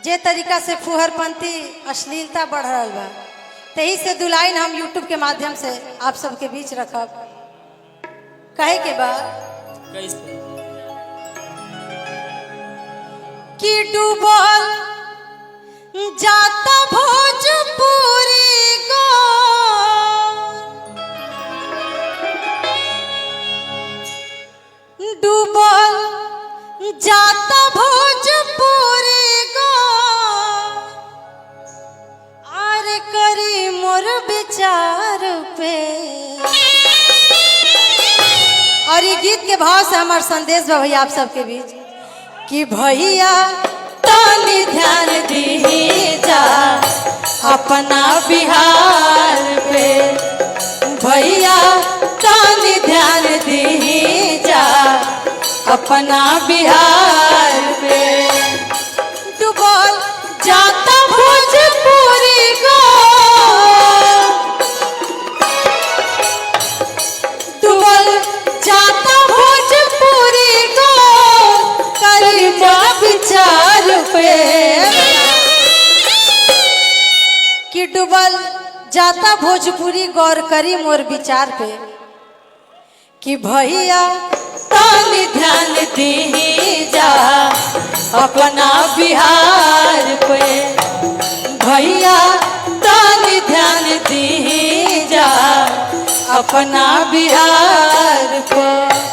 जे तरीका से फुहरपंथी अश्लीलता बढ़ रहा बा, तही से दू लाइन हम यूट्यूब के माध्यम से आप सबके बीच रखब। कहे के बा कि डूबल जाता भोजपुरी गो, डूबल जाता भोजपुरी गो, आर करी मोर विचार पे। और ये गीत के भाव से हमार संदेश बा भैया आप सबके बीच कि भैया तानी ध्यान दी जा अपना बिहार पे, भैया तानी ध्यान दी जा अपना बिहार पे। डूबल जाता भोजपुरी गो, डूबल जाता भोजपुरी गो, करी विचार पे। कि डूबल जाता भोजपुरी गौर करी मोर विचार पे, कि भैया तानी ध्यान दी जा अपना बिहार पे, भैया तानी ध्यान दी जा अपना बिहार पे।